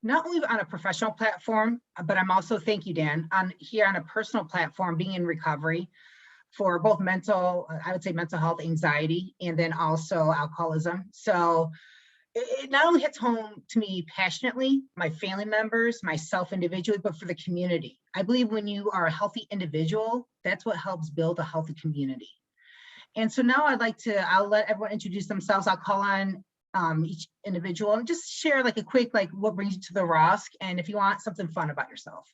not only on a professional platform, but I'm also, thank you, Dan, here on a personal platform, being in recovery for both mental, I would say mental health, anxiety, and then also alcoholism. So it not only hits home to me passionately, my family members, myself individually, but for the community. I believe when you are a healthy individual, that's what helps build a healthy community. And so now I'll let everyone introduce themselves. I'll call on each individual and just share like a quick, like what brings you to the ROSC, and if you want something fun about yourself.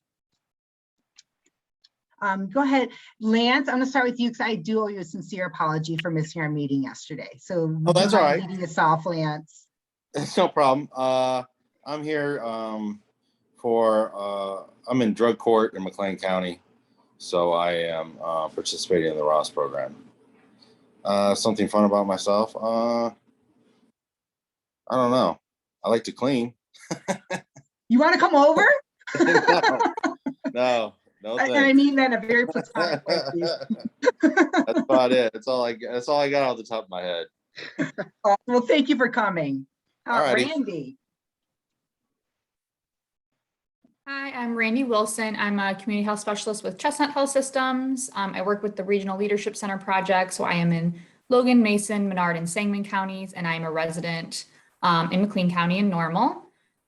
Go ahead, Lance, I'm gonna start with you because I do owe you a sincere apology for missing our meeting yesterday. So that's all right. Leading us off, Lance. It's no problem. I'm here I'm in drug court in McLean County, so I am participating in the ROSC program. Something fun about myself. I don't know. I like to clean. You want to come over? No. And I mean that in a very platonic way. That's about it. That's all I got off the top of my head. Well, thank you for coming. Randy. Hi, I'm Randy Wilson. I'm a community health specialist with Chestnut Health Systems. I work with the Regional Leadership Center project. So I am in Logan, Mason, Menard, and Sangamon counties, and I'm a resident in McLean County in Normal.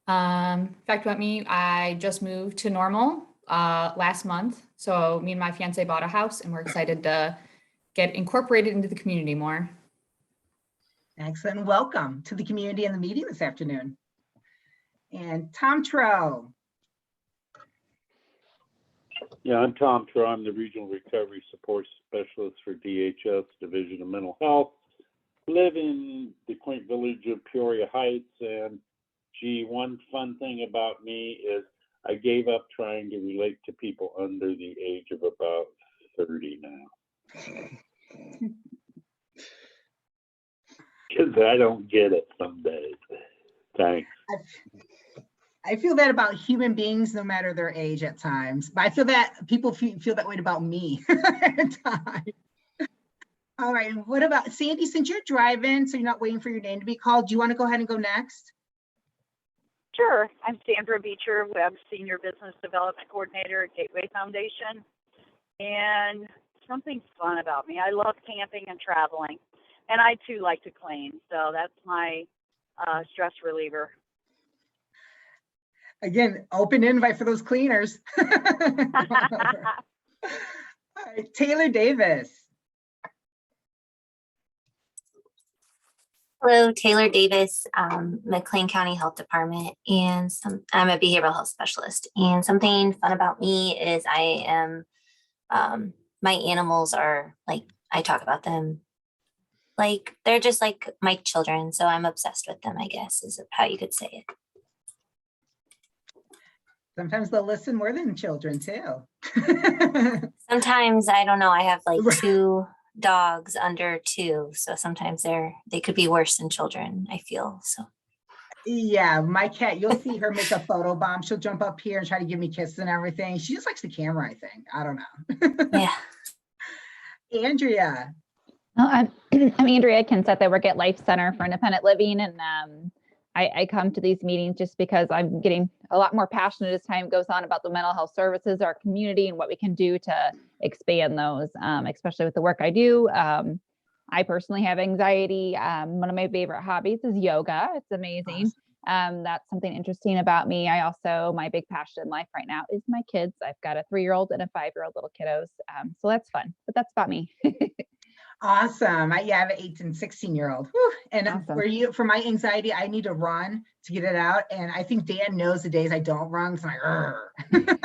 Fact about me, I just moved to Normal last month. So me and my fiance bought a house, and we're excited to get incorporated into the community more. Excellent. Welcome to the community and the meeting this afternoon. And Tom Trow. Yeah, I'm Tom Trow. I'm the Regional Recovery Support Specialist for DHS Division of Mental Health. Live in the quaint village of Peoria Heights. And gee, one fun thing about me is I gave up trying to relate to people under the age of about 30 now. Because I don't get it some days. Thanks. I feel that about human beings, no matter their age at times. But I feel that people feel that way about me at times. All right, what about Sandy, since you're driving, so you're not waiting for your name to be called, do you want to go ahead and go next? Sure. I'm Sandra Beecher, Web Senior Business Development Coordinator at Gateway Foundation. And something fun about me, I love camping and traveling. And I too like to clean, so that's my stress reliever. Again, open invite for those cleaners. All right, Taylor Davis. Hello, Taylor Davis, McLean County Health Department, and I'm a behavioral health specialist. And something fun about me is I am, my animals are like, I talk about them like they're just like my children. So I'm obsessed with them, I guess, is how you could say it. Sometimes they'll listen more than children too. Sometimes, I don't know, I have like 2 dogs under 2. So sometimes they could be worse than children, I feel, so. Yeah, my cat, you'll see her make a photo bomb. She'll jump up here and try to give me kisses and everything. She just likes the camera, I think. I don't know. Yeah. Oh, Andrea. I'm Andrea Kinsett. I work at Life Center for Independent Living, and I come to these meetings just because I'm getting a lot more passionate as time goes on about the mental health services, our community, and what we can do to expand those, especially with the work I do. I personally have anxiety. One of my favorite hobbies is yoga. It's amazing. Awesome. That's something interesting about me. My big passion in life right now is my kids. I've got a 3-year-old and a 5-year-old little kiddos. So that's fun, but that's about me. Awesome. I have an 8 and 16-year-old. And awesome. For my anxiety, I need to run to get it out. And I think Dan knows the days I don't run because I'm like,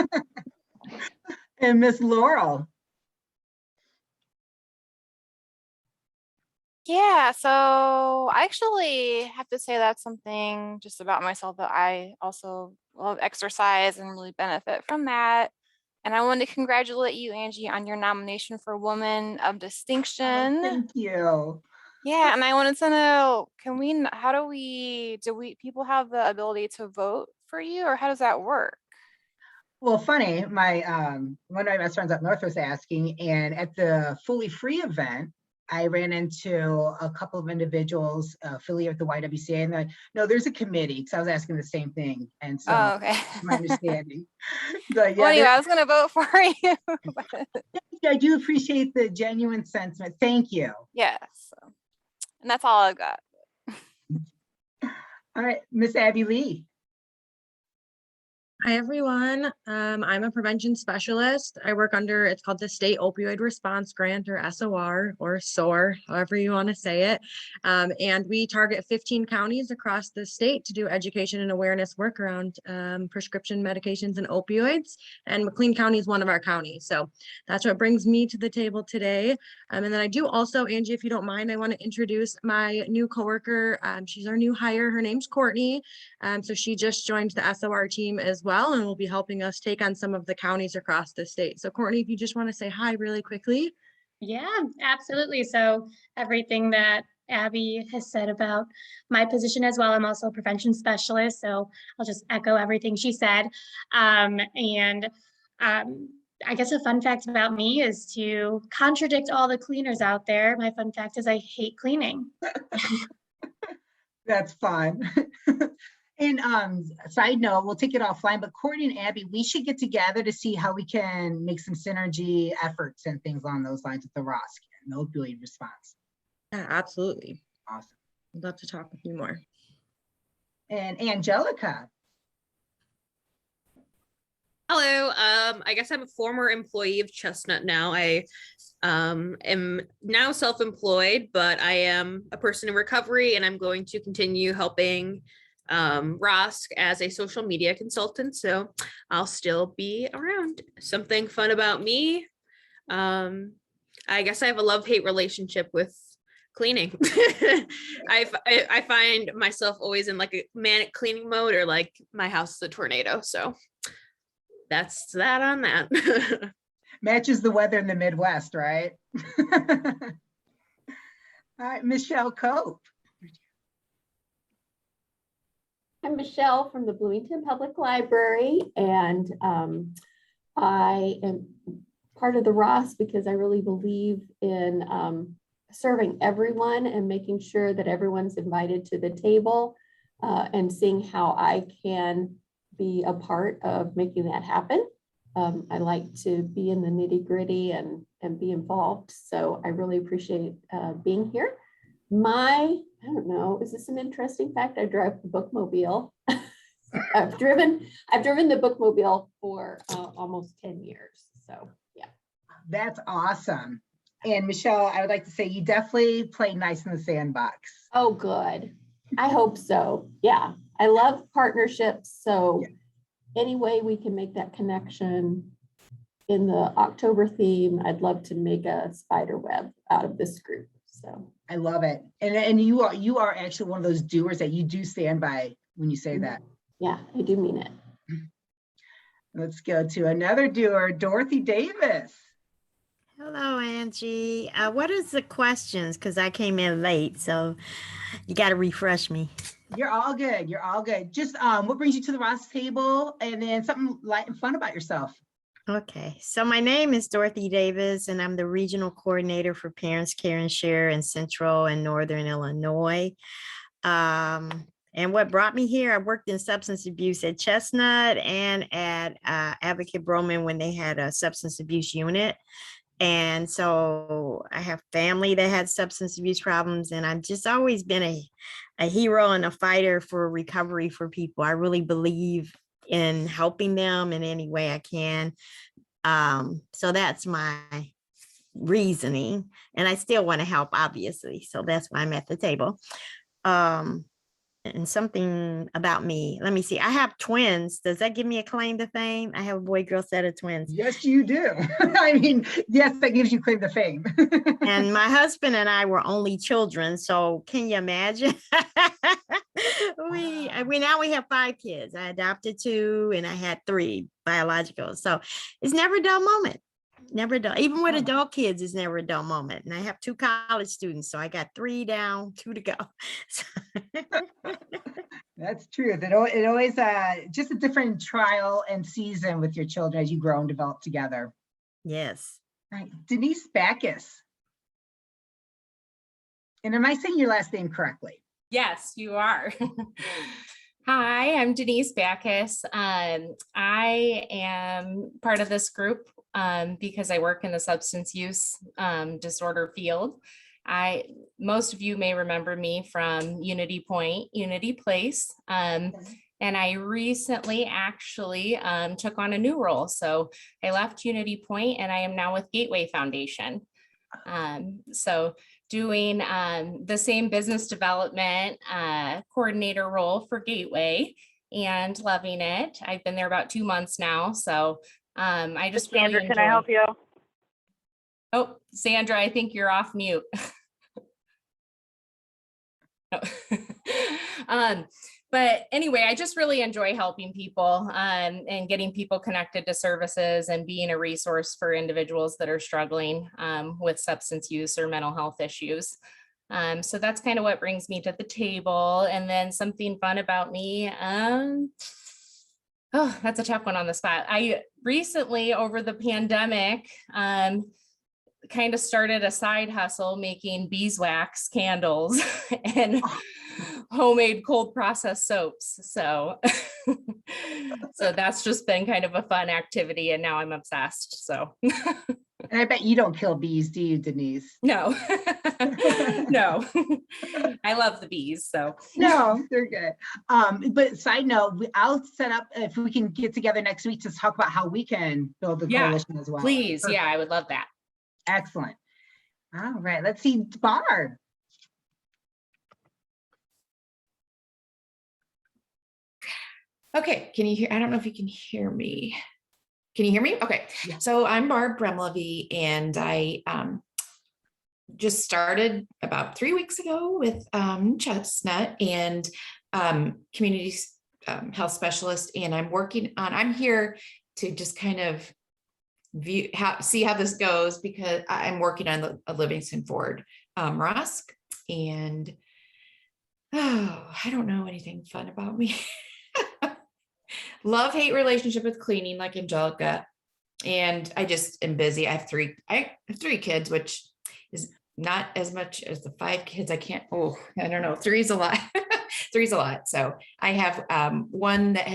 And Miss Laurel. Yeah, so I actually have to say that's something just about myself that I also love exercise and really benefit from that. And I want to congratulate you, Angie, on your nomination for Woman of Distinction. Oh, thank you. Yeah, and I wanted to know, people have the ability to vote for you, or how does that work? Well, funny, one of my best friends up north was asking, and at the Fully Free event, I ran into a couple of individuals affiliated with the YWCA, and they're like, no, there's a committee, because I was asking the same thing. And so Oh, okay. my understanding. But Well, yeah, anyway, I was gonna vote for you. I do appreciate the genuine sentiment. Thank you. Yes. And that's all I've got. All right, Miss Abby Lee. Hi, everyone. I'm a prevention specialist. I work under, it's called the State Opioid Response Grant, or SOR, or SOAR, however you want to say it. And we target 15 counties across the state to do education and awareness work around prescription medications and opioids. And McLean County is one of our counties. So that's what brings me to the table today. And then I do also, Angie, if you don't mind, I want to introduce my new coworker. She's our new hire. Her name's Courtney. So she just joined the SOR team as well, and will be helping us take on some of the counties across the state. So Courtney, if you just want to say hi really quickly. Yeah, absolutely. So everything that Abby has said about my position as well, I'm also a prevention specialist. So I'll just echo everything she said. I guess a fun fact about me is to contradict all the cleaners out there. My fun fact is I hate cleaning. That's fun. And side note, we'll take it offline, but Courtney and Abby, we should get together to see how we can make some synergy efforts and things along those lines with the ROSC and the opioid response. Yeah, absolutely. Awesome. I'd love to talk with you more. And Angelica. Hello, I guess I'm a former employee of Chestnut now. I am now self-employed, but I am a person in recovery, and I'm going to continue helping ROSC as a social media consultant. So I'll still be around. Something fun about me. I guess I have a love-hate relationship with cleaning. I find myself always in like a manic cleaning mode, or like my house is a tornado. So that's that on that. Matches the weather in the Midwest, right? All right, Michelle Cope. I'm Michelle from the Bloomington Public Library, and I am part of the ROSC because I really believe in serving everyone and making sure that everyone's invited to the table, and seeing how I can be a part of making that happen. I like to be in the nitty-gritty and be involved, so I really appreciate being here. I don't know, is this an interesting fact? I drive the bookmobile. I've driven the bookmobile for almost 10 years. So yeah. That's awesome. And Michelle, I would like to say you definitely play nice in the sandbox. Oh, good. I hope so. Yeah. I love partnerships. So any way we can make that connection in the October theme, I'd love to make a spider web out of this group. So I love it. And you are actually one of those doers that you do stand by when you say that. Yeah, I do mean it. Let's go to another doer, Dorothy Davis. Hello, Angie. What is the questions? Because I came in late, so you got to refresh me. You're all good. You're all good. Just what brings you to the ROSC table, and then something light and fun about yourself. Okay, so my name is Dorothy Davis, and I'm the regional coordinator for Parents Care and Share in Central and Northern Illinois. And what brought me here, I worked in substance abuse at Chestnut and at Advocate Broman when they had a substance abuse unit. And so I have family that had substance abuse problems, and I've just always been a hero and a fighter for recovery for people. I really believe in helping them in any way I can. So that's my reasoning, and I still want to help, obviously. So that's why I'm at the table. And something about me, let me see. I have twins. Does that give me a claim to fame? I have a boy-girl set of twins. Yes, you do. I mean, yes, that gives you claim to fame. And my husband and I were only children. So can you imagine? we now have 5 kids. I adopted 2 and I had 3 biological. So it's never a dull moment. Never dull. Even with adult kids, it's never a dull moment. And I have 2 college students. So I got 3 down, 2 to go. That's true. It always just a different trial and season with your children as you grow and develop together. Yes. All right. Denise Backus. And am I saying your last name correctly? Yes, you are. Hi, I'm Denise Backus. I am part of this group because I work in the substance use disorder field. Most of you may remember me from Unity Point, Unity Place. And I recently actually took on a new role. So I left Unity Point and I am now with Gateway Foundation. So doing the same business development coordinator role for Gateway and loving it. I've been there about 2 months now. So I just Sandra, really can I help you? Oh, Sandra, I think you're off mute. But anyway, I just really enjoy helping people and getting people connected to services and being a resource for individuals that are struggling with substance use or mental health issues. So that's kind of what brings me to the table. And then something fun about me. Oh, that's a tough one on the spot. I recently, over the pandemic, kind of started a side hustle making beeswax candles and homemade cold processed soaps. So, so that's just been kind of a fun activity, and now I'm obsessed. So, and I bet you don't kill bees, do you, Denise? No, no, I love the bees. So no, they're good. But side note, I'll set up if we can get together next week to talk about how we can build the coalition as well. Please, Perfect. yeah, I would love that. Excellent. All right, let's see, Barb. Okay, can you hear? I don't know if you can hear me. Can you hear me? Okay, yeah. So I'm Barb Bremlev, and I just started about 3 weeks ago with Chestnut and community health specialist, and I'm here to just kind of see how this goes, because I'm working on a Livingston Ford ROSC, and I don't know anything fun about me. Love-hate relationship with cleaning like Angelica, and I just am busy. I have three kids, which is not as much as the 5 kids. I don't know. 3 is a lot. 3 is a lot. So I have one that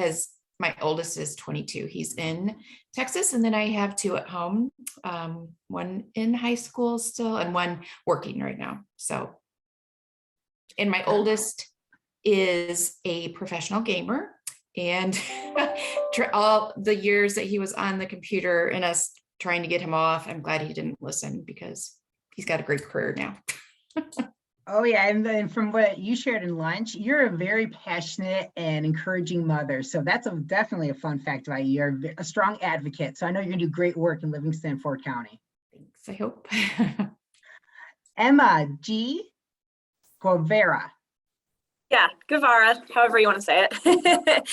my oldest is 22. He's in Texas. And then I have 2 at home, one in high school still and one working right now. So, and my oldest is a professional gamer, and all the years that he was on the computer and us trying to get him off, I'm glad he didn't listen, because he's got a great career now. Oh yeah, and then from what you shared in lunch, you're a very passionate and encouraging mother. So that's definitely a fun fact about you. You're a strong advocate. So I know you're gonna do great work in Livingston and Ford County. Thanks, I hope. Emma G. Guevara. Yeah, Guevara, however you want to say it.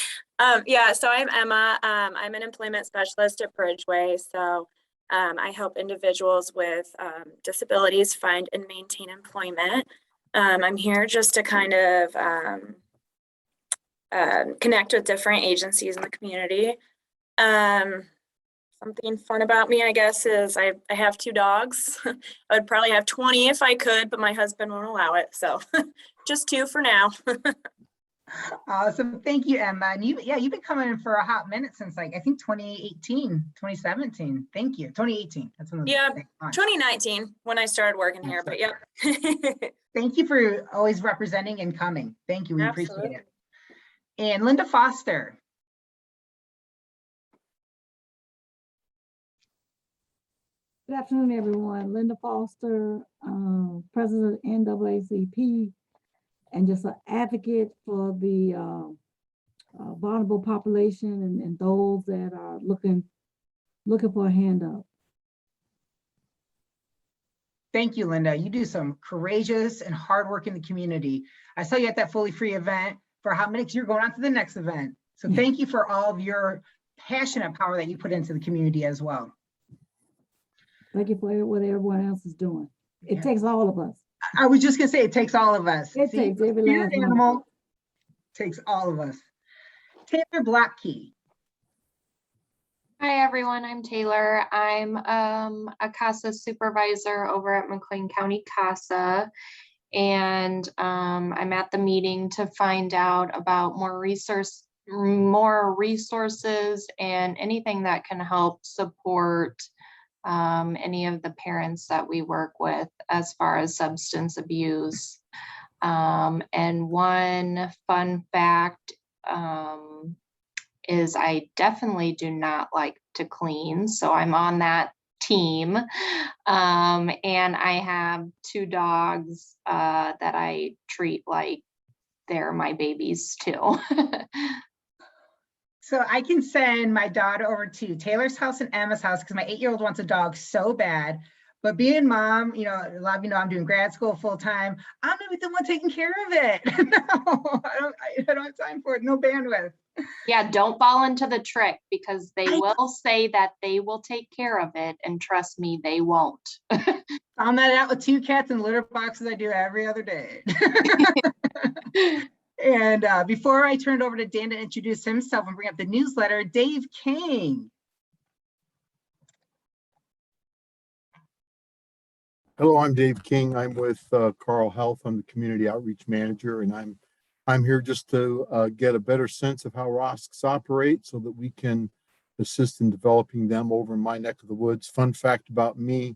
Yeah, so I'm Emma. I'm an employment specialist at Bridgeway. So I help individuals with disabilities find and maintain employment. I'm here just to kind of connect with different agencies in the community. Something fun about me, I guess, is I have 2 dogs. I would probably have 20 if I could, but my husband won't allow it. So just 2 for now. Awesome. Thank you, Emma. And you've been coming in for a hot minute since I think 2018, 2017. Thank you. 2018. That's when 2019 when I started working here, but yeah. Thank you for always representing and coming. Thank you. We Absolutely. appreciate it. And Linda Foster. Good afternoon, everyone. Linda Foster, President of NAACP, and just an advocate for the vulnerable population and those that are looking for a hand up. Thank you, Linda. You do some courageous and hard work in the community. I saw you at that Fully Free event for how many, you're going on to the next event. So thank you for all of your passion and power that you put into the community as well. Thank you for what everyone else is doing. It takes all of us. I was just gonna say, it takes all of us. It takes every last animal. Takes all of us. Taylor Blackkey. Hi everyone, I'm Taylor. I'm a CASA supervisor over at McLean County CASA, And I'm at the meeting to find out about more resources and anything that can help support any of the parents that we work with as far as substance abuse. And one fun fact is I definitely do not like to clean, so I'm on that team. And I have 2 dogs that I treat like they're my babies too. So I can send my daughter over to Taylor's house and Emma's house because my 8-year-old wants a dog so bad. But being mom, you know, a lot of you know I'm doing grad school full time. I'm gonna be the one taking care of it. No, I don't have time for it. No bandwidth. Yeah, don't fall into the trick because they will say that they will take care of it, and trust me, they won't. Found that out with 2 cats in litter boxes I do every other day. And before I turn it over to Dan to introduce himself and bring up the newsletter, Dave King. Hello, I'm Dave King. I'm with Carl Health. I'm the community outreach manager, and I'm here just to get a better sense of how ROSCs operate so that we can assist in developing them over in my neck of the woods. Fun fact about me,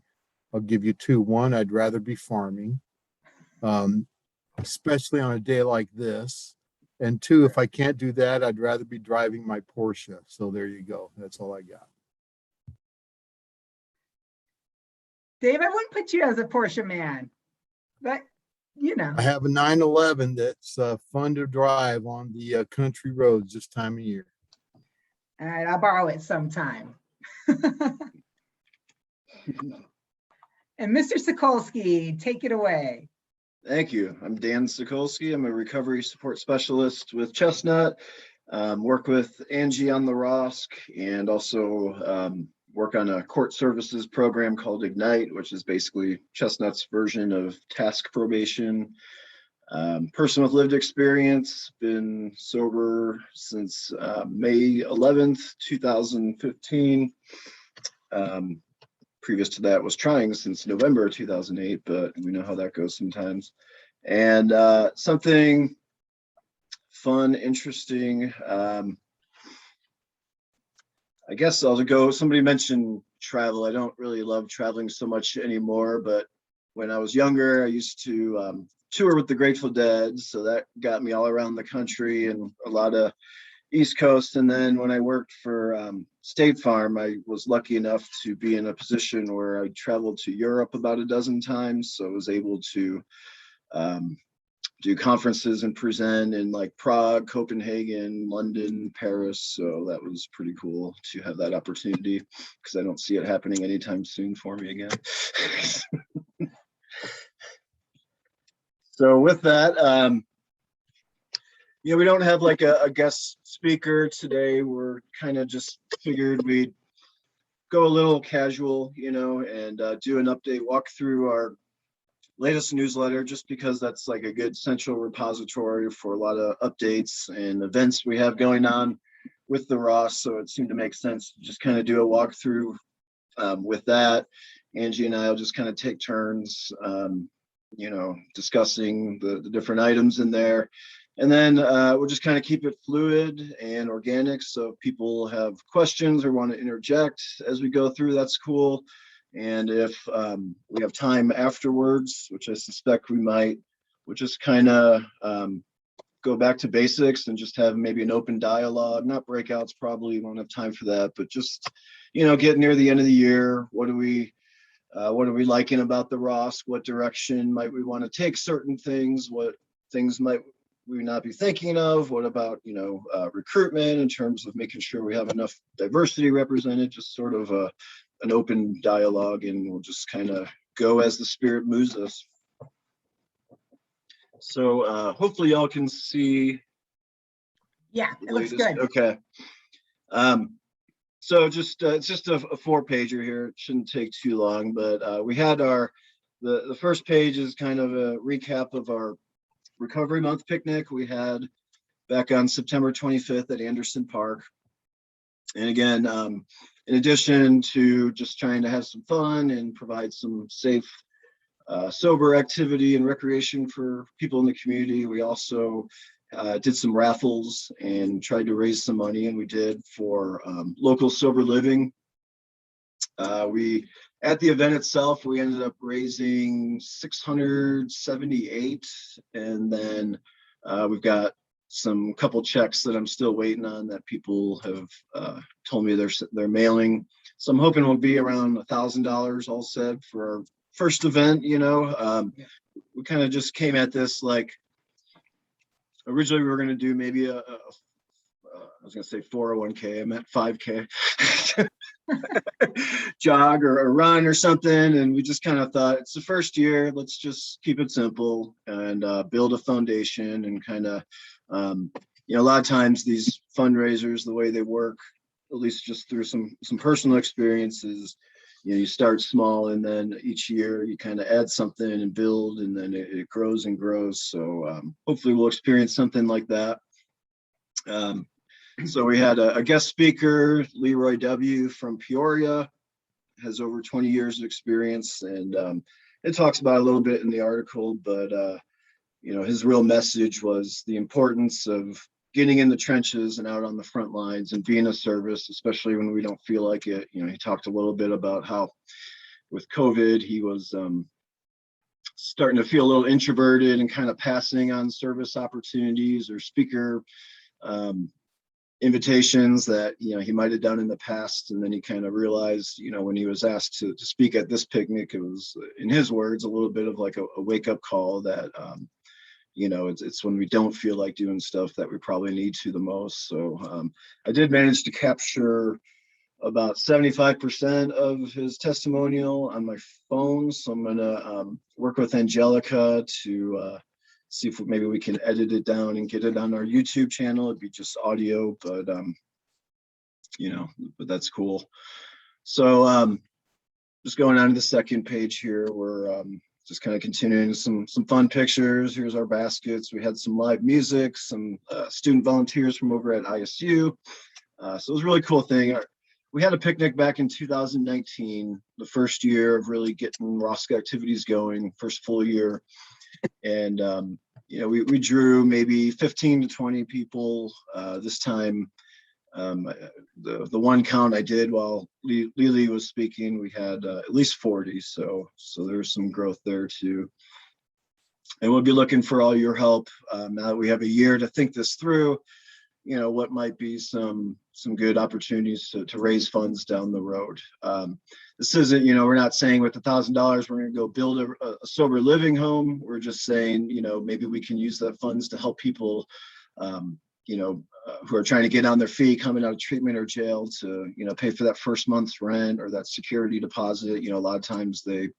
I'll give you 2. 1, I'd rather be farming, especially on a day like this. And 2, if I can't do that, I'd rather be driving my Porsche. So there you go. That's all I got. Dave, I wouldn't put you as a Porsche man, but you know. I have a 911 that's fun to drive on the country roads this time of year. All right, I'll borrow it sometime. And Mr. Sikolski, take it away. Thank you. I'm Dan Sikolski. I'm a recovery support specialist with Chestnut. Work with Angi on the ROSC, and also work on a court services program called Ignite, which is basically Chestnut's version of task probation. Person with lived experience, been sober since May 11th, 2015. Previous to that was trying since November 2008, but we know how that goes sometimes. And something fun, interesting, I guess I'll go, somebody mentioned travel. I don't really love traveling so much anymore, but when I was younger, I used to tour with the Grateful Dead. So that got me all around the country and a lot of East Coast. And then when I worked for State Farm, I was lucky enough to be in a position where I traveled to Europe about a dozen times. So I was able to do conferences and present in like Prague, Copenhagen, London, Paris. So that was pretty cool to have that opportunity because I don't see it happening anytime soon for me again. So with that, you know, we don't have like a guest speaker today. We're kind of just figured we'd go a little casual, you know, and do an update, walk through our latest newsletter, just because that's like a good central repository for a lot of updates and events we have going on with the ROSC. So it seemed to make sense to just kind of do a walkthrough with that. Angi and I will just kind of take turns, you know, discussing the different items in there. And then we'll just kind of keep it fluid and organic. So if people have questions or want to interject as we go through, that's cool. And if we have time afterwards, which I suspect we might, we'll just kind of go back to basics and just have maybe an open dialogue, not breakouts, probably won't have time for that, but just, you know, get near the end of the year. What are we liking about the ROSC? What direction might we want to take certain things? What things might we not be thinking of? What about, you know, recruitment in terms of making sure we have enough diversity represented? Just sort of an open dialogue, and we'll just kind of go as the spirit moves us. So hopefully y'all can see. Yeah, it looks good. Okay. So just it's just a 4-pager here. It shouldn't take too long, but we had the first page is kind of a recap of our Recovery Month picnic we had back on September 25th at Anderson Park. And again, in addition to just trying to have some fun and provide some safe sober activity and recreation for people in the community. We also did some raffles and tried to raise some money, and we did for local sober living. At the event itself, we ended up raising 678, and then we've got some couple checks that I'm still waiting on that people have told me they're mailing. So I'm hoping it'll be around $1,000 all said for our first event. You know, we kind of just came at this like originally we were going to do maybe I was going to say 401k. I meant 5k. Jog or run or something, and we just kind of thought it's the first year, let's just keep it simple and build a foundation and kind of you know, a lot of times these fundraisers, the way they work, at least just through some personal experiences, you know, you start small and then each year you kind of add something and build, and then it grows and grows. So hopefully we'll experience something like that. So we had a guest speaker, Leroy W. from Peoria, has over 20 years of experience, and it talks about a little bit in the article, but you know, his real message was the importance of getting in the trenches and out on the front lines and being a service, especially when we don't feel like it. You know, he talked a little bit about how with COVID, he was starting to feel a little introverted and kind of passing on service opportunities or speaker invitations that, you know, he might have done in the past. And then he kind of realized, you know, when he was asked to speak at this picnic, it was, in his words, a little bit of like a wake-up call that, you know, it's when we don't feel like doing stuff that we probably need to the most. So I did manage to capture about 75% of his testimonial on my phone. So I'm gonna work with Angelica to see if maybe we can edit it down and get it on our YouTube channel. It'd be just audio, but you know, but that's cool. So just going on to the second page here, we're just kind of continuing some fun pictures. Here's our baskets. We had some live music, some student volunteers from over at ISU. So it was a really cool thing. We had a picnic back in 2019, the first year of really getting ROSC activities going, first full year. And, you know, we drew maybe 15 to 20 people. This time, the one count I did while Lily was speaking, we had at least 40. So there's some growth there too. And we'll be looking for all your help now that we have a year to think this through. You know, what might be some good opportunities to raise funds down the road. This isn't, you know, we're not saying with $1,000 we're going to go build a sober living home. We're just saying, you know, maybe we can use that funds to help people, you know, who are trying to get on their feet coming out of treatment or jail to, you know, pay for that first month's rent or that security deposit. You know, a lot of times they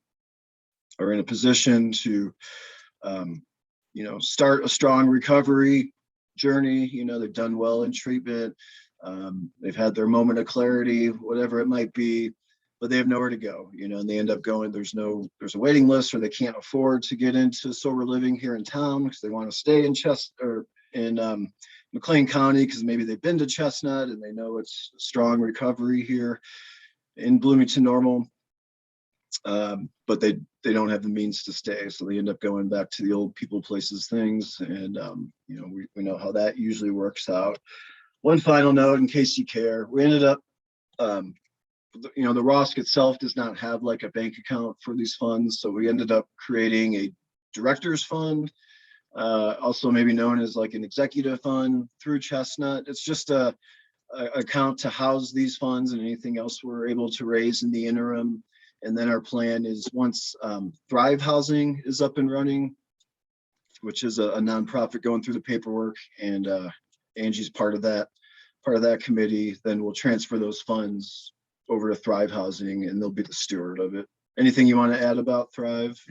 are in a position to, you know, start a strong recovery journey. You know, they've done well in treatment. They've had their moment of clarity, whatever it might be, but they have nowhere to go, you know, and they end up going, there's a waiting list, or they can't afford to get into sober living here in town because they want to stay in McLean County because maybe they've been to Chestnut and they know it's strong recovery here in Bloomington Normal. But they don't have the means to stay, so they end up going back to the old people, places, things, and you know, we know how that usually works out. One final note, in case you care, we ended up, you know, the ROSC itself does not have like a bank account for these funds, so we ended up creating a director's fund, also maybe known as like an executive fund through Chestnut. It's just a account to house these funds and anything else we're able to raise in the interim. And then our plan is once Thrive Housing is up and running, which is a nonprofit going through the paperwork, and Angie's part of that committee, then we'll transfer those funds over to Thrive Housing and they'll be the steward of it. Anything you want to add about Thrive?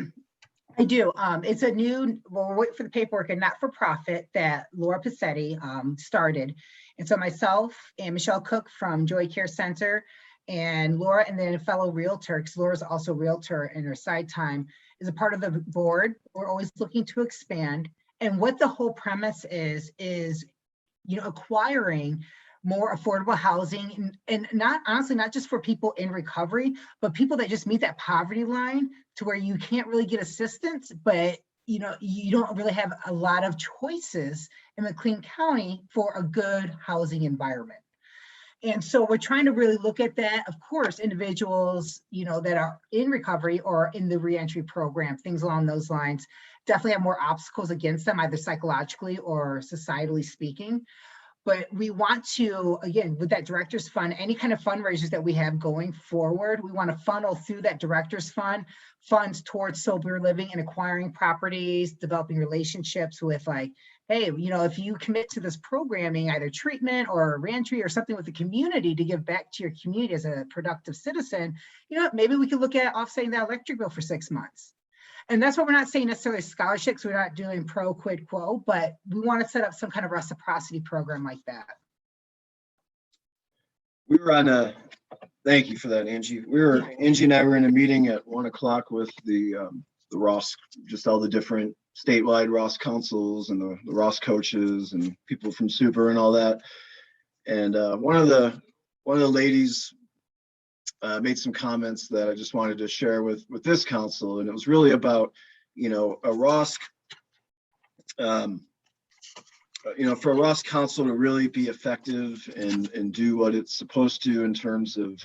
I do. It's a new, we're waiting for the paperwork, and not-for-profit that Laura Passetti started. And so myself and Michelle Cook from Joy Care Center and Laura, and then a fellow realtor, because Laura's also a realtor in her side time, is a part of the board. We're always looking to expand. And what the whole premise is, you know, acquiring more affordable housing, and not, honestly, not just for people in recovery, but people that just meet that poverty line to where you can't really get assistance, but you don't really have a lot of choices in McLean County for a good housing environment. And so we're trying to really look at that. Of course, individuals, that are in recovery or in the reentry program, things along those lines, definitely have more obstacles against them, either psychologically or societally speaking. But we want to, again, with that director's fund, any kind of fundraisers that we have going forward, we want to funnel through that director's fund, funds towards sober living and acquiring properties, developing relationships with hey, if you commit to this programming, either treatment or reentry or something with the community to give back to your community as a productive citizen, maybe we could look at offsetting that electric bill for 6 months. And that's what we're not saying necessarily scholarships. We're not doing pro quid quo, but we want to set up some kind of reciprocity program like that. We were on thank you for that, Angie. Angie and I were in a meeting at 1 o'clock with the ROSC, just all the different statewide ROSC councils and the ROSC coaches and people from Super and all that. And one of the ladies made some comments that I just wanted to share with this council, and it was really about, a ROSC, for a ROSC council to really be effective and do what it's supposed to in terms of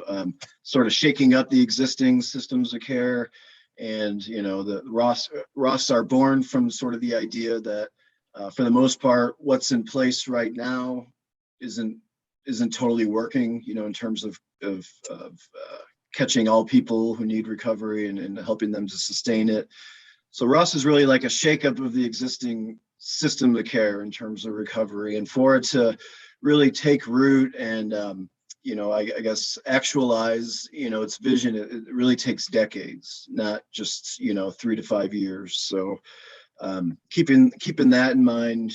sort of shaking up the existing systems of care. And, the ROSC are born from sort of the idea that for the most part, what's in place right now isn't totally working, in terms of catching all people who need recovery and helping them to sustain it. So ROSC is really like a shakeup of the existing system of care in terms of recovery, and for it to really take root and I guess actualize its vision, it really takes decades, not just 3 to 5 years. So keeping that in mind,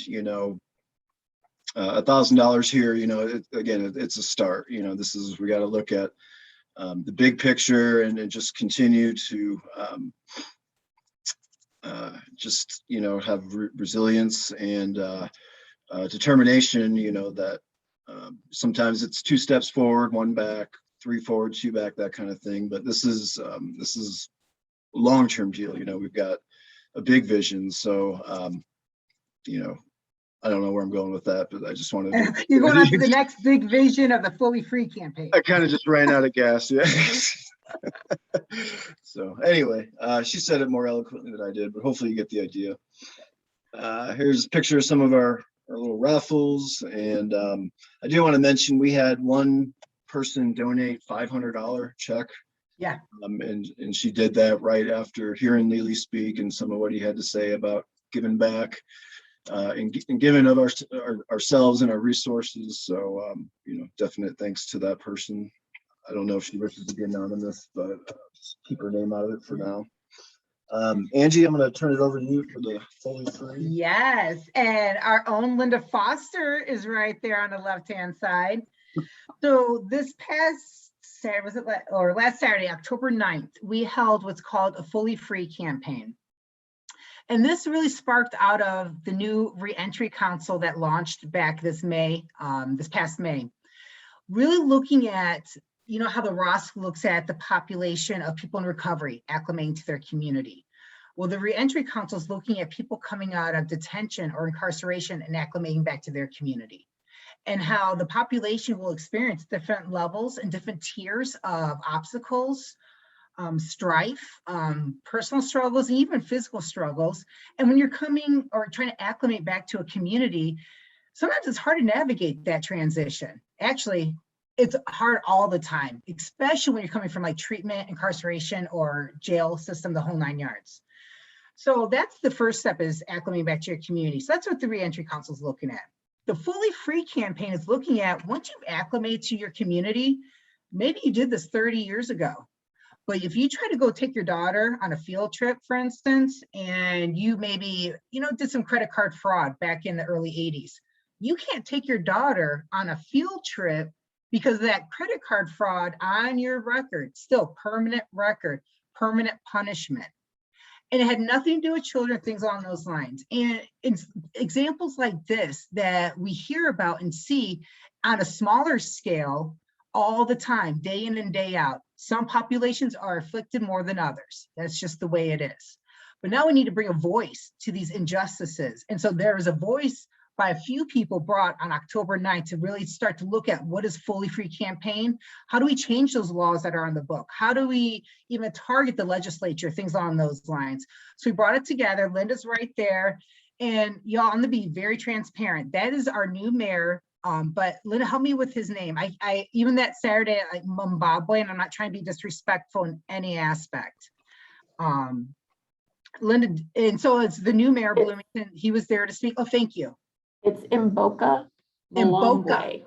$1,000 here, again, it's a start. We got to look at the big picture and just continue to have resilience and determination. That sometimes it's 2 steps forward, 1 back, 3 forward, 2 back, that kind of thing. But this is a long-term deal. We've got a big vision. So I don't know where I'm going with that, but I just wanted to. You're going on to the next big vision of the Fully Free campaign. I kind of just ran out of gas. Yeah. So anyway, she said it more eloquently than I did, but hopefully you get the idea. Here's a picture of some of our little raffles. And I do want to mention we had one person donate $500 check. Yeah. And she did that right after hearing Neely speak and some of what he had to say about giving back. And giving of ourselves and our resources. So, definite thanks to that person. I don't know if she wishes to be anonymous, but just keep her name out of it for now. Angie, I'm going to turn it over to you for the Fully Free. Yes, and our own Linda Foster is right there on the left-hand side. So this past Saturday, last Saturday, October 9th, we held what's called a Fully Free campaign. And this really sparked out of the new reentry council that launched back this past May. Really looking at, how the ROSC looks at the population of people in recovery, acclimating to their community. Well, the reentry council is looking at people coming out of detention or incarceration and acclimating back to their community. And how the population will experience different levels and different tiers of obstacles, strife, personal struggles, and even physical struggles. And when you're coming or trying to acclimate back to a community, sometimes it's hard to navigate that transition. Actually, it's hard all the time, especially when you're coming from like treatment, incarceration, or jail system, the whole 9 yards. So that's the first step, is acclimating back to your community. So that's what the Reentry Council is looking at. The Fully Free campaign is looking at, once you've acclimated to your community, maybe you did this 30 years ago. But if you try to go take your daughter on a field trip, for instance, and you maybe, did some credit card fraud back in the early 80s, you can't take your daughter on a field trip because of that credit card fraud on your record, still permanent record, permanent punishment. And it had nothing to do with children, things along those lines. And it's examples like this that we hear about and see on a smaller scale all the time, day in and day out. Some populations are afflicted more than others. That's just the way it is. But now we need to bring a voice to these injustices. And so there is a voice by a few people brought on October 9th to really start to look at what is Fully Free campaign. How do we change those laws that are on the book? How do we even target the legislature, things along those lines? So we brought it together. Linda's right there. And y'all, I'm gonna be very transparent. That is our new mayor. But Linda, help me with his name. I even that Saturday, like Zimbabwe, and I'm not trying to be disrespectful in any aspect. Linda, and so it's the new mayor of Bloomington. He was there to speak. Oh, thank you. It's Mboka Mboka.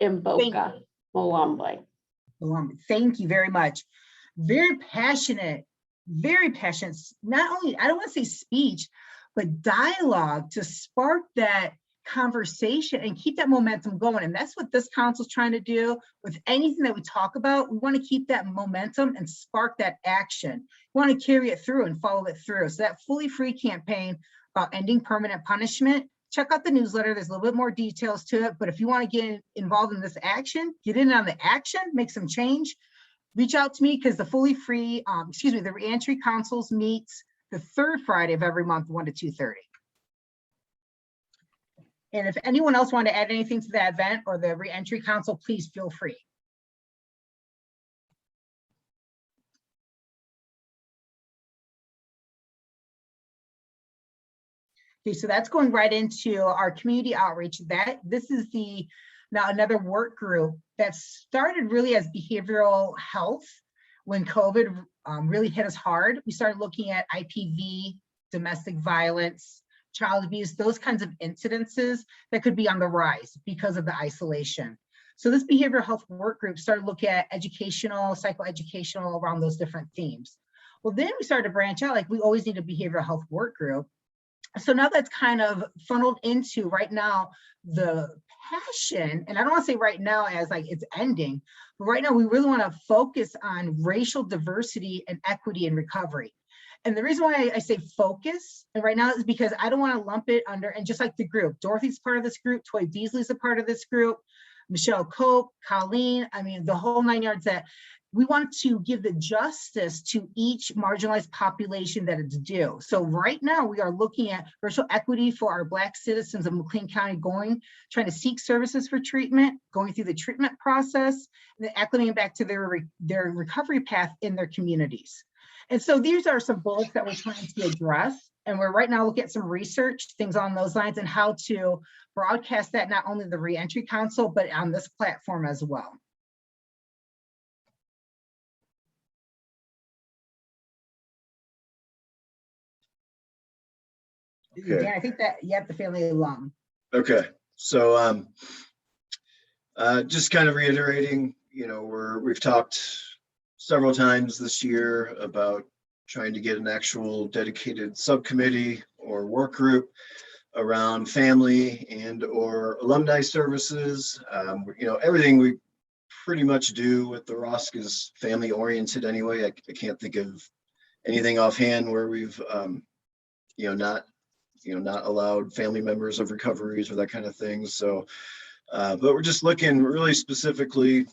Mboka Malambwe. Thank you very much. Very passionate, very passionate. Not only, I don't want to say speech, but dialogue to spark that conversation and keep that momentum going. And that's what this council is trying to do with anything that we talk about. We want to keep that momentum and spark that action. We want to carry it through and follow it through. So that Fully Free campaign about ending permanent punishment, check out the newsletter. There's a little bit more details to it, but if you want to get involved in this action, get in on the action, make some change, reach out to me, because the Fully Free, the Reentry Councils meets the third Friday of every month, 1 to 2:30. And if anyone else want to add anything to that event or the Reentry Council, please feel free. Okay, so that's going right into our community outreach. This is now another work group that started really as behavioral health. When COVID really hit us hard, we started looking at IPV, domestic violence, child abuse, those kinds of incidences that could be on the rise because of the isolation. So this behavioral health work group started looking at educational, psychoeducational around those different themes. Well, then we started to branch out, like we always need a behavioral health work group. So now that's kind of funneled into right now the passion, and I don't want to say right now as like it's ending, but right now we really want to focus on racial diversity and equity in recovery. And the reason why I say focus and right now is because I don't want to lump it under, and just like the group, Dorothy's part of this group, Toy Beasley's a part of this group, Michelle Cope, Colleen, I mean, the whole 9 yards, that we want to give the justice to each marginalized population that it's due. So right now we are looking at racial equity for our Black citizens of McLean County trying to seek services for treatment, going through the treatment process, and then acclimating back to their recovery path in their communities. And so these are some bullets that we're trying to address. And we're right now looking at some research, things on those lines, and how to broadcast that not only the Reentry Council, but on this platform as well. Okay. Dan, I think that you have the family alum. Okay, so just kind of reiterating, we've talked several times this year about trying to get an actual dedicated subcommittee or work group around family and or alumni services. Everything we pretty much do with the ROSC is family oriented anyway. I can't think of anything offhand where we've not allowed family members of recoveries or that kind of thing. So, but we're just looking really specifically,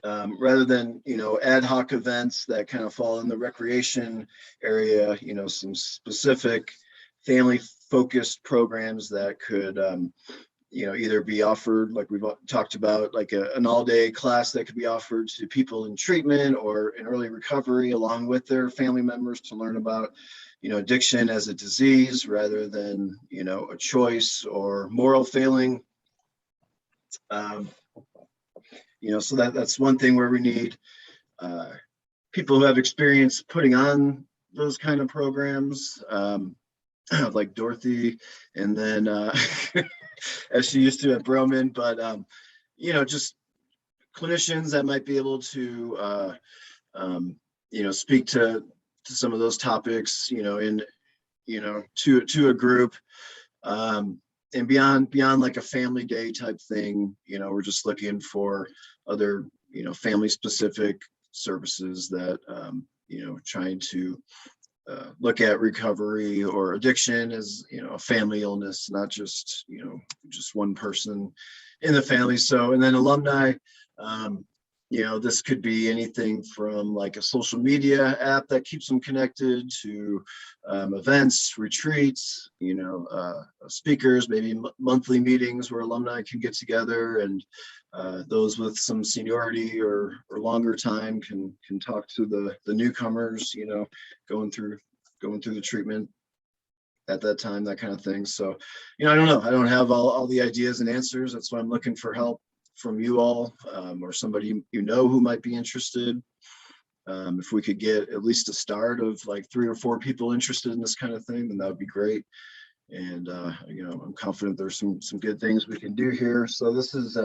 rather than, ad hoc events that kind of fall in the recreation area, some specific family focused programs that could, either be offered, like we've talked about, like an all-day class that could be offered to people in treatment or in early recovery along with their family members to learn about addiction as a disease rather than, a choice or moral failing. So that's one thing where we need people who have experience putting on those kind of programs, like Dorothy, and then as she used to at Broman, but just clinicians that might be able to speak to some of those topics, to a group, and beyond like a family day type thing, we're just looking for other, family specific services that, trying to look at recovery or addiction as, you know, a family illness, not just, you know, just one person in the family. So, and then alumni, you know, this could be anything from like a social media app that keeps them connected to events, retreats, you know, speakers, maybe monthly meetings where alumni can get together, and those with some seniority or longer time can talk to the newcomers, you know, going through the treatment at that time, that kind of thing. So, you know, I don't know. I don't have all the ideas and answers. That's why I'm looking for help from you all, or somebody you know who might be interested. If we could get at least a start of like 3 or 4 people interested in this kind of thing, then that would be great. And you know, I'm confident there's some good things we can do here. So this is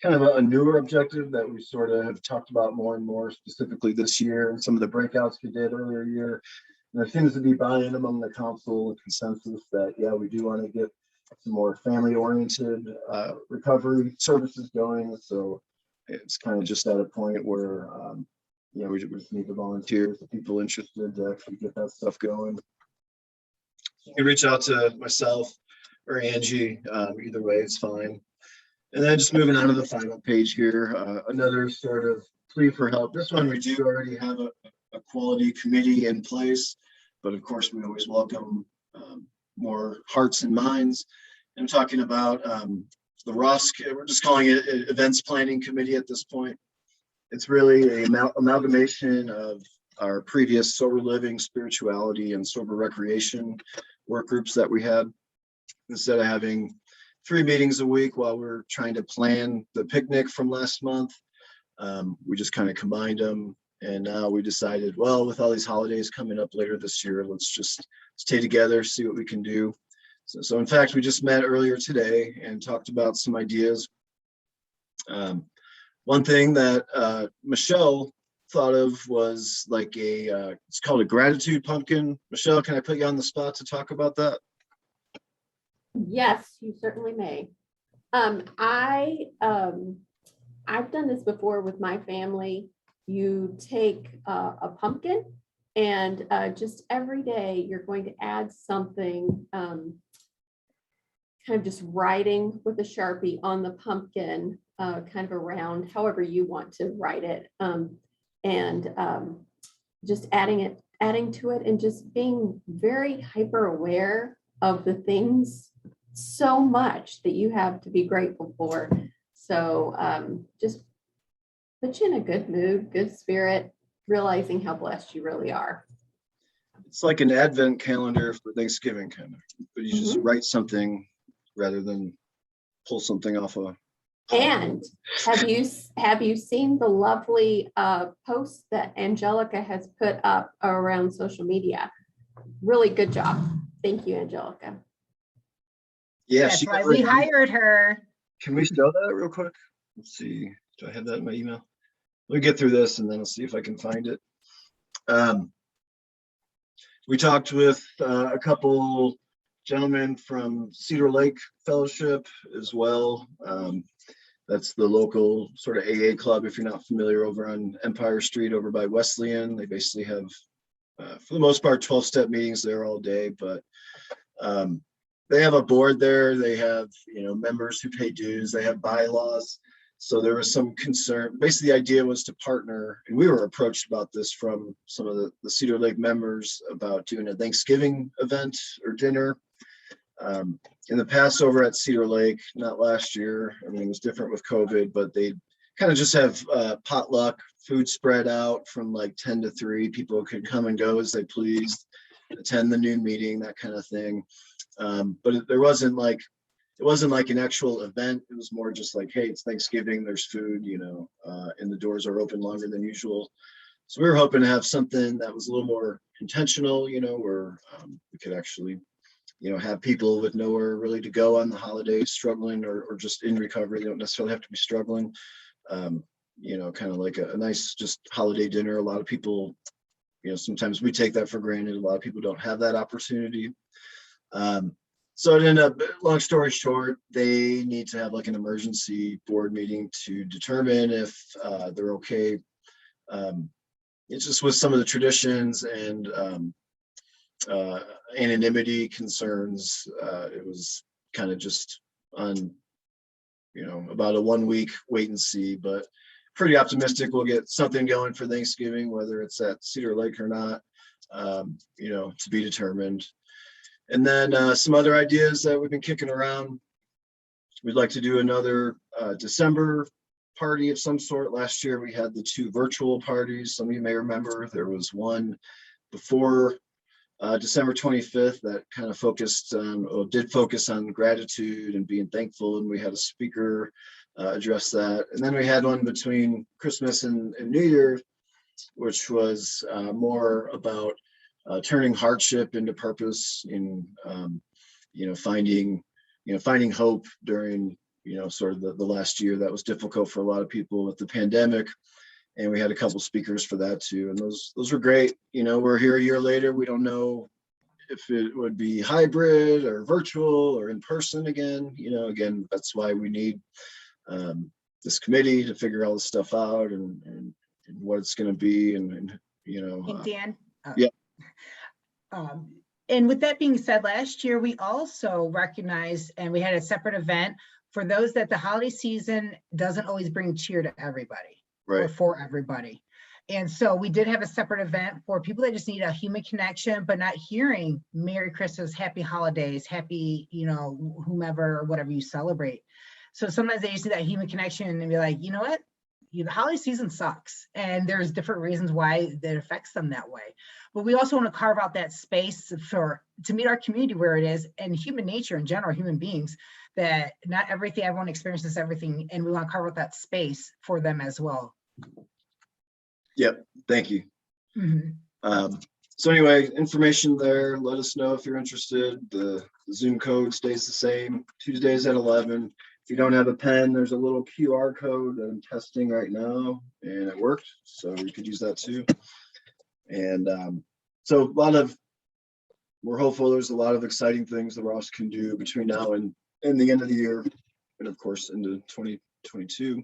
kind of a newer objective that we sort of have talked about more and more specifically this year, and some of the breakouts we did earlier year. And there seems to be buy-in among the council and consensus that, yeah, we do want to get some more family-oriented recovery services going. So it's kind of just at a point where, you know, we just need the volunteers, the people interested to actually get that stuff going. You can reach out to myself or Angie, either way, it's fine. And then just moving on to the final page here, another sort of plea for help. This one, we do already have a quality committee in place, but of course we always welcome more hearts and minds. I'm talking about the ROSC, we're just calling it Events Planning Committee at this point. It's really an amalgamation of our previous sober living, spirituality, and sober recreation work groups that we had. Instead of having 3 meetings a week while we're trying to plan the picnic from last month, we just kind of combined them. And now we decided, well, with all these holidays coming up later this year, let's just stay together, see what we can do. So in fact, we just met earlier today and talked about some ideas. One thing that Michelle thought of was like it's called a gratitude pumpkin. Michelle, can I put you on the spot to talk about that? Yes, you certainly may. I've done this before with my family. You take a pumpkin and just every day you're going to add something, kind of just writing with a Sharpie on the pumpkin, kind of around however you want to write it, and just adding to it and just being very hyper aware of the things so much that you have to be grateful for. So just put you in a good mood, good spirit, realizing how blessed you really are. It's like an advent calendar for Thanksgiving, kind of, but you just write something rather than pull something off a. And have you seen the lovely posts that Angelica has put up around social media? Really good job. Thank you, Angelica. Yeah, That's why we hired her. Can we show that real quick? Let's see. Do I have that in my email? Let me get through this and then I'll see if I can find it. We talked with a couple gentlemen from Cedar Lake Fellowship as well. That's the local sort of AA club, if you're not familiar, over on Empire Street over by Wesleyan. They basically have, for the most part, 12-step meetings there all day, but they have a board there. They have, you know, members who pay dues. They have bylaws. So there was some concern. Basically, the idea was to partner, and we were approached about this from some of the Cedar Lake members about doing a Thanksgiving event or dinner. In the past over at Cedar Lake, not last year, I mean, it was different with COVID, but they kind of just have potluck food spread out from like 10 to 3. People could come and go as they pleased, attend the noon meeting, that kind of thing. But it wasn't like an actual event. It was more just like, hey, it's Thanksgiving, there's food, you know, and the doors are open longer than usual. So we were hoping to have something that was a little more intentional, you know, where we could actually, you know, have people with nowhere really to go on the holidays, struggling or just in recovery. They don't necessarily have to be struggling. You know, kind of like a nice just holiday dinner. A lot of people, you know, sometimes we take that for granted. A lot of people don't have that opportunity. So it ended up, long story short, they need to have like an emergency board meeting to determine if they're okay it's just with some of the traditions and anonymity concerns, it was kind of just on, about a 1 week wait and see, but pretty optimistic we'll get something going for Thanksgiving, whether it's at Cedar Lake or not, to be determined. And then some other ideas that we've been kicking around. We'd like to do another December party of some sort. Last year we had the 2 virtual parties. Some of you may remember there was one before December 25th that kind of did focus on gratitude and being thankful, and we had a speaker address that. And then we had one between Christmas and New Year, which was more about turning hardship into purpose in finding hope during sort of the last year that was difficult for a lot of people with the pandemic. And we had a couple speakers for that too, and those were great. We're here a year later. We don't know if it would be hybrid or virtual or in person again. Again, that's why we need this committee to figure all this stuff out and what it's going to be, and Dan. Yeah. And with that being said, last year we also recognized, and we had a separate event for those that the holiday season doesn't always bring cheer to everybody. Right. Or for everybody. And so we did have a separate event for people that just need a human connection, but not hearing Merry Christmas, Happy Holidays, Happy, whomever, or whatever you celebrate. So sometimes they just need that human connection and be like, you know what? The holiday season sucks. And there's different reasons why that affects them that way. But we also want to carve out that space to meet our community where it is, and human nature in general, human beings, that not everyone experiences everything, and we want to carve out that space for them as well. Yep, thank you. Mm-hmm. So anyway, information there. Let us know if you're interested. The Zoom code stays the same, Tuesdays at 11. If you don't have a pen, there's a little QR code that I'm testing right now, and it worked, so you could use that too. And so we're hopeful there's a lot of exciting things the ROSC can do between now and the end of the year, and of course into 2022.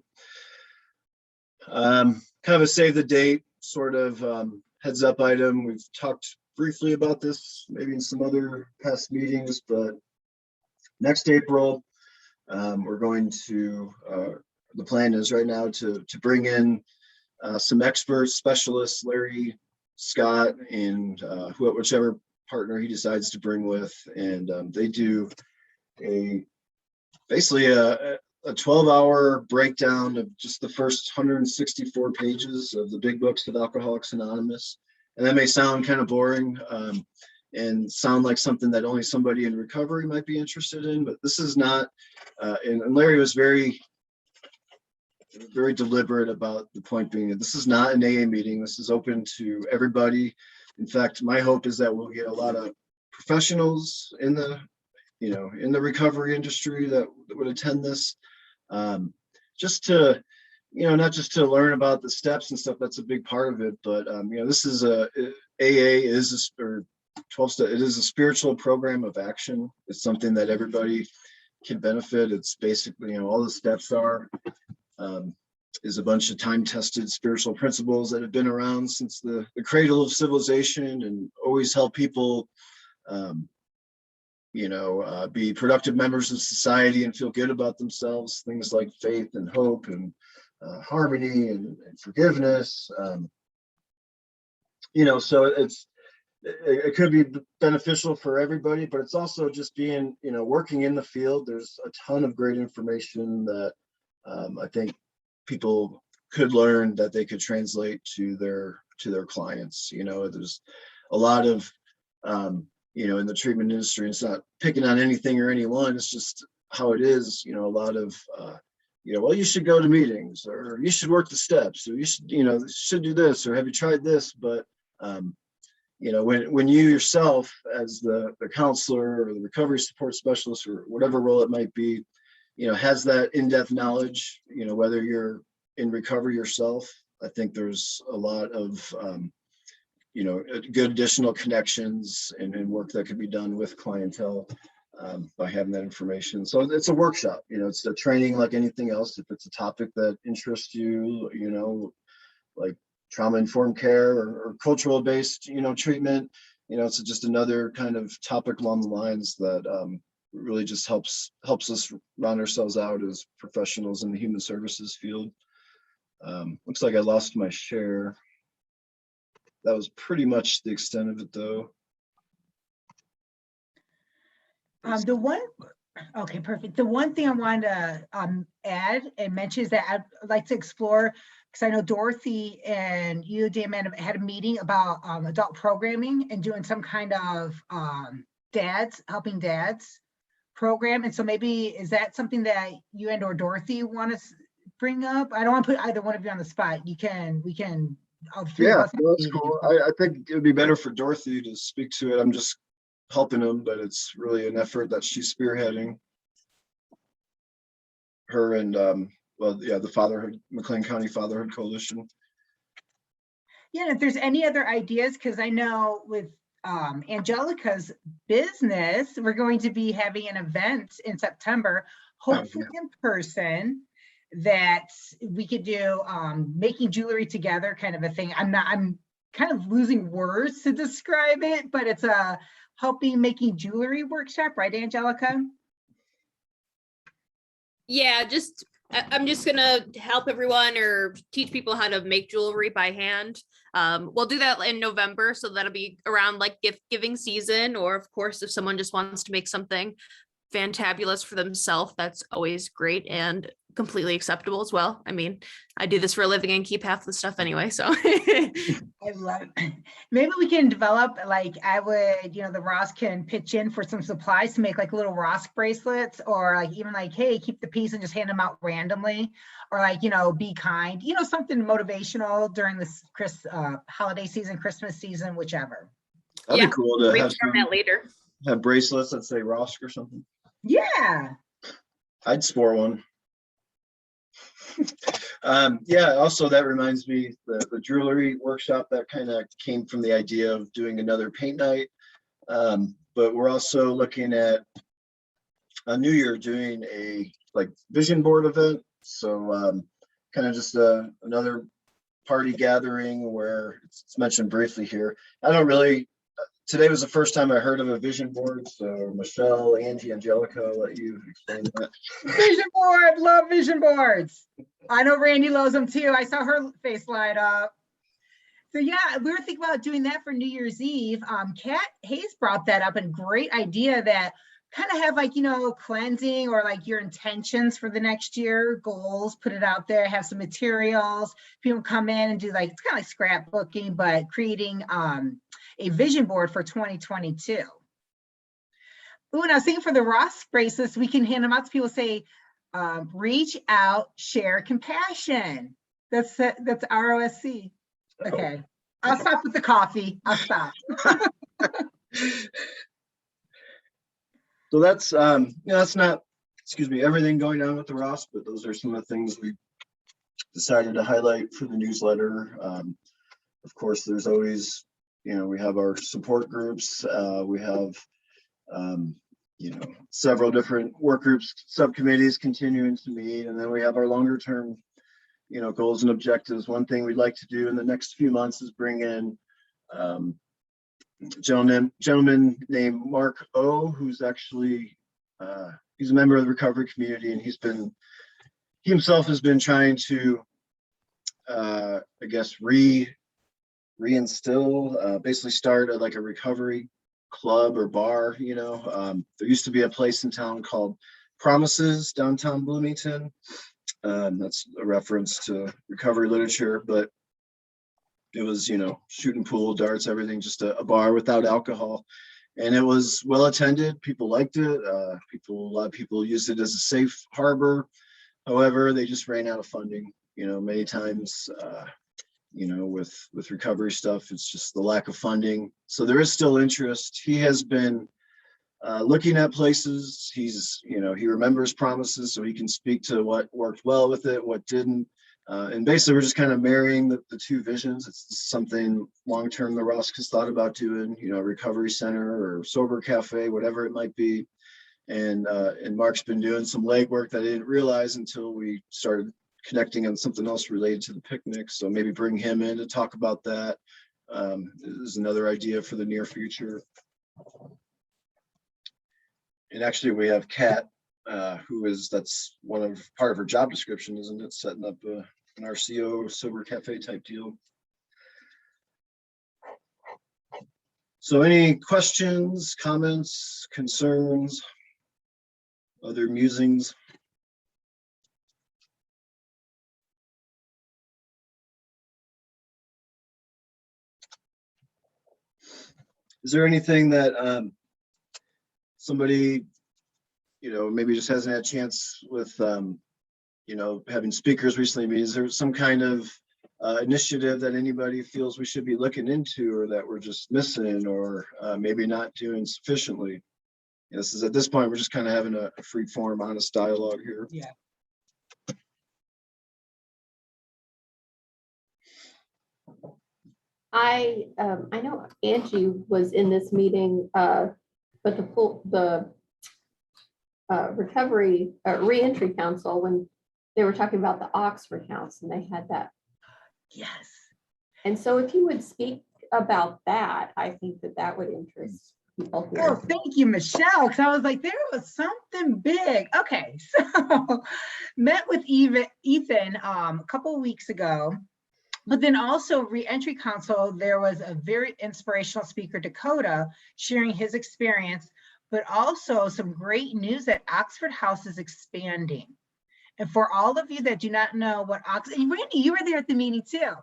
Kind of a save the date sort of heads up item. We've talked briefly about this maybe in some other past meetings, but next April, we're going to, the plan is right now to bring in some experts, specialists, Larry, Scott, and whichever partner he decides to bring with, and they do basically a 12-hour breakdown of just the first 164 pages of the big books of Alcoholics Anonymous. And that may sound kind of boring and sound like something that only somebody in recovery might be interested in, but this is not, and Larry was very deliberate about the point being that this is not an AA meeting. This is open to everybody. In fact, my hope is that we'll get a lot of professionals in the recovery industry that would attend this, just to, not just to learn about the steps and stuff. That's a big part of it, but this is AA is or 12 step. It is a spiritual program of action. It's something that everybody can benefit. It's basically, all the steps is a bunch of time-tested spiritual principles that have been around since the cradle of civilization and always help people be productive members of society and feel good about themselves. Things like faith and hope and harmony and forgiveness. So it could be beneficial for everybody, but it's also just being, working in the field. There's a ton of great information that I think people could learn that they could translate to their clients. There's a lot of in the treatment industry, it's not picking on anything or anyone, it's just how it is, a lot of well, you should go to meetings, or you should work the steps, or you should do this, or have you tried this? But when you yourself, as the counselor or the recovery support specialist or whatever role it might be, has that in-depth knowledge, whether you're in recovery yourself, I think there's a lot of good additional connections and work that could be done with clientele by having that information. So it's a workshop, it's a training like anything else. If it's a topic that interests you, like trauma-informed care or cultural-based, treatment. It's just another kind of topic along the lines that really just helps us round ourselves out as professionals in the human services field. Looks like I lost my share. That was pretty much the extent of it, though. Okay, perfect. The one thing I wanted to add and mention is that I'd like to explore, because I know Dorothy and you, Dan, had a meeting about adult programming and doing some kind of helping dads program. And so maybe, is that something that you and or Dorothy want to bring up? I don't want to put either one of you on the spot. We can, all three of Yeah, us. that's cool. I think it would be better for Dorothy to speak to it. I'm just helping them, but it's really an effort that she's spearheading. Her and the Fatherhood, McLean County Fatherhood Coalition. Yeah, if there's any other ideas, because I know with Angelica's business, we're going to be having an event in September, hopefully in person, that we could do making jewelry together kind of a thing. I'm kind of losing words to describe it, but it's a helping making jewelry workshop, right, Angelica? Yeah, I'm just gonna help everyone or teach people how to make jewelry by hand. We'll do that in November, so that'll be around like gift giving season, or of course, if someone just wants to make something fantabulous for themselves, that's always great and completely acceptable as well. I mean, I do this for a living and keep half the stuff anyway, so. I love it. Maybe we can develop, like, I would, the ROSC can pitch in for some supplies to make like little ROSC bracelets, or like even like, hey, keep the piece and just hand them out randomly, or like, be kind, something motivational during this holiday season, Christmas season, whichever. That'd be cool to have that later. Have bracelets that say ROSC or something. Yeah. I'd sport one. Yeah, also that reminds me, the jewelry workshop, that kind of came from the idea of doing another paint night. But we're also looking at a new year doing a vision board event. So kind of just another party gathering where it's mentioned briefly here. Today was the first time I heard of a vision board. So Michelle, Angie, Angelica, I'll let you explain that. Vision board, love vision boards. I know Randy loves them too. I saw her face light up. So yeah, we were thinking about doing that for New Year's Eve. Kat Hayes brought that up, and great idea, that kind of have like, cleansing or like your intentions for the next year, goals, put it out there, have some materials, people come in and do like, it's kind of like scrapbooking, but creating a vision board for 2022. Ooh, and I was thinking for the ROSC bracelets, we can hand them out to people, say, reach out, share compassion. That's ROSC. Okay, I'll stop with the coffee. I'll stop. So that's that's not, everything going on with the ROSC, but those are some of the things we decided to highlight for the newsletter. Of course, there's always, we have our support groups. We have, several different work groups, subcommittees continuing to meet, and then we have our longer term, goals and objectives. One thing we'd like to do in the next few months is bring in gentleman named Mark O, who's actually he's a member of the recovery community, and he himself has been trying to I guess reinstill, basically start like a recovery club or bar. There used to be a place in town called Promises, downtown Bloomington. That's a reference to recovery literature, but it was, shooting pool, darts, everything, just a bar without alcohol. And it was well attended. People liked it. A lot of people used it as a safe harbor. However, they just ran out of funding. Many times, with recovery stuff, it's just the lack of funding. So there is still interest. He has been looking at places. He remembers Promises, so he can speak to what worked well with it, what didn't. And basically, we're just kind of marrying the two visions. It's something long-term the ROSC has thought about doing, recovery center or sober cafe, whatever it might be. And Mark's been doing some legwork that I didn't realize until we started connecting on something else related to the picnic. So maybe bring him in to talk about that. Is another idea for the near future. And actually we have Kat, that's part of her job description, isn't it? Setting up an RCO sober cafe type deal. So any questions, comments, concerns, other musings? Is there anything that somebody, maybe just hasn't had a chance with, having speakers recently? Is there some kind of initiative that anybody feels we should be looking into, or that we're just missing, or maybe not doing sufficiently? This is, at this point, we're just kind of having a free form, honest dialogue here. Yeah. I know Angie was in this meeting, but the recovery reentry council, when they were talking about the Oxford House, and they had that. Yes. And so if you would speak about that, I think that would interest people here. Oh, thank you, Michelle, because I was like, there was something big. Okay, so met with Ethan a couple of weeks ago, but then also Reentry Council, there was a very inspirational speaker, Dakota, sharing his experience, but also some great news that Oxford House is expanding. And for all of you that do not know what Oxford, and Randy, you were there at the meeting too.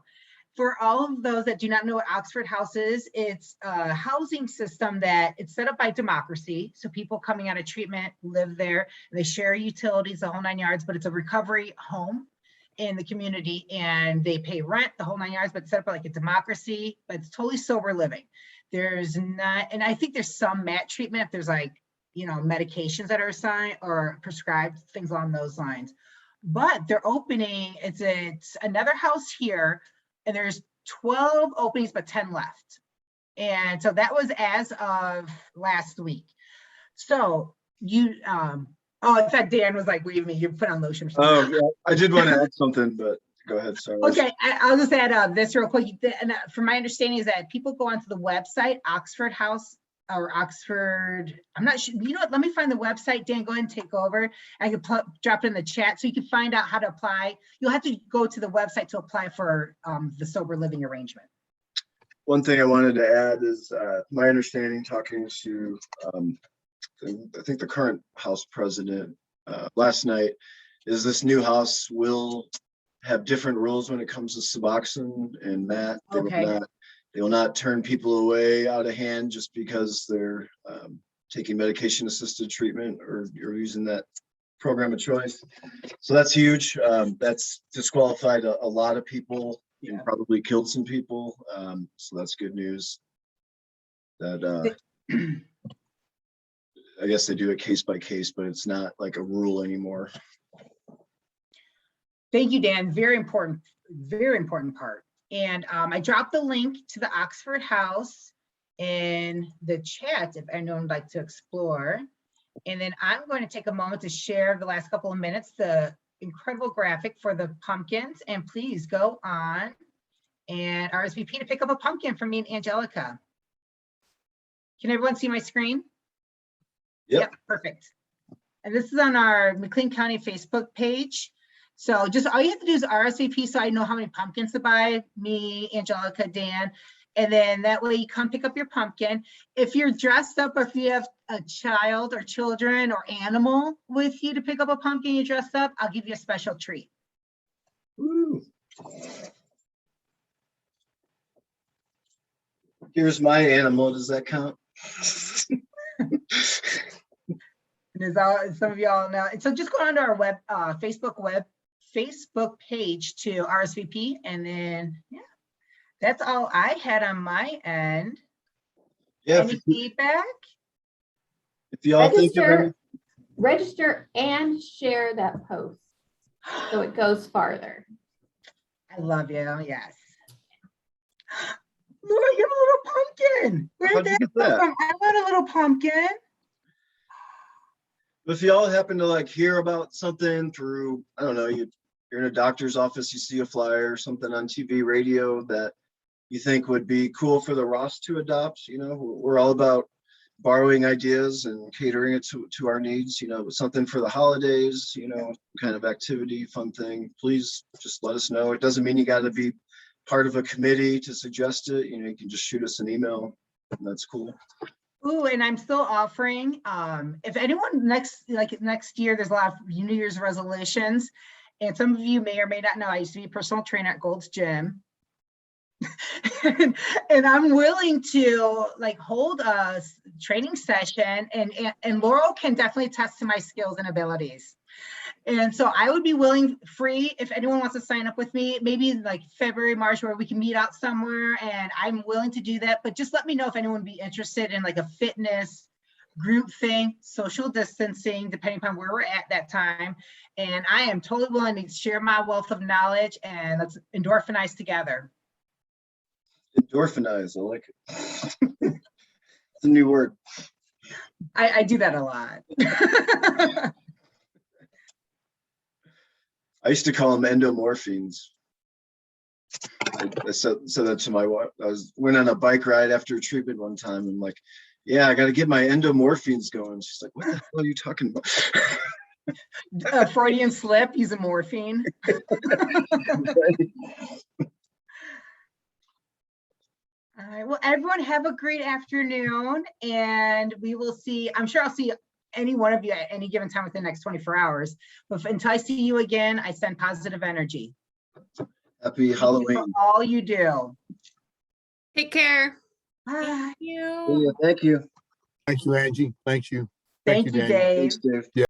For all of those that do not know what Oxford House is, it's a housing system that it's set up by democracy. So people coming out of treatment live there, and they share utilities, the whole 9 yards, but it's a recovery home in the community, and they pay rent, the whole 9 yards, but it's set up like a democracy, but it's totally sober living. There's not, and I think there's some MAT treatment if there's like, medications that are assigned or prescribed, things along those lines. But they're opening, it's another house here, and there's 12 openings, but 10 left. And so that was as of last week. So you, in fact, Dan was like, wait a minute, you put on lotion. Oh, yeah. I did want to add something, but go ahead. Sorry. Okay, I'll just add this real quick. And from my understanding is that people go onto the website, Oxford House or Oxford, I'm not sure, you know what, let me find the website. Dan, go ahead and take over. I can drop it in the chat so you can find out how to apply. You'll have to go to the website to apply for the sober living arrangement. One thing I wanted to add is my understanding, talking to I think the current House president last night, is this new House will have different rules when it comes to Suboxone and MAT. They will not turn people away out of hand just because they're taking medication assisted treatment or using that program of choice. So that's huge. That's disqualified a lot of people and probably killed some people. So that's good news. That I guess they do it case by case, but it's not like a rule anymore. Thank you, Dan. Very important part. And I dropped the link to the Oxford House in the chat if anyone would like to explore. And then I'm going to take a moment to share the last couple of minutes, the incredible graphic for the pumpkins. And please go on and RSVP to pick up a pumpkin from me and Angelica. Can everyone see my screen? Yep, perfect. And this is on our McLean County Facebook page. So just all you have to do is RSVP so I know how many pumpkins to buy, me, Angelica, Dan, and then that way you come pick up your pumpkin. If you're dressed up or if you have a child or children or animal with you to pick up a pumpkin, you're dressed up, I'll give you a special treat. Woo. Here's my animal, does that count? And as some of y'all know, and so just go onto our Facebook page to RSVP, and then that's all I had on my end. Any feedback? If y'all think of register and share that post so it goes farther. I love you. Yes. Look, you have a little pumpkin. Where'd that come from? I want a little pumpkin. If y'all happen to like hear about something through, I don't know, you you're in a doctor's office, you see a flyer or something on TV, radio that you think would be cool for the ROSC to adopt. You know, we're all about borrowing ideas and catering it to our needs, you know, something for the holidays, you know, kind of activity, fun thing, please just let us know. It doesn't mean you got to be part of a committee to suggest it. You know, you can just shoot us an email, and that's cool. Ooh, and I'm still offering, if anyone next year, there's a lot of New Year's resolutions, and some of you may or may not know, I used to be a personal trainer at Gold's Gym. and I'm willing to like hold a training session, and Laurel can definitely attest to my skills and abilities. And so I would be willing, free, if anyone wants to sign up with me, maybe like February, March, where we can meet out somewhere, and I'm willing to do that. But just let me know if anyone would be interested in like a fitness group thing, social distancing, depending upon where we're at that time. And I am totally willing to share my wealth of knowledge, and let's endorphinize together. Endorphinize, I like it. It's a new word. I do that a lot. I used to call them endomorphines. I said that to my wife. Went on a bike ride after a treatment one time. I'm like, yeah, I got to get my endomorphines going. She's like, what the hell are you talking about? Freudian slip, using morphine. All right, well, everyone have a great afternoon, and we will see, I'm sure I'll see any one of you at any given time within the next 24 hours. But until I see you again, I send positive energy. Happy Halloween. Thank you for all you do. Take care. Bye. Thank you. Thank you, Angie. Thank you. Thank you, Dan. Dave. Thanks, Dave. Yeah.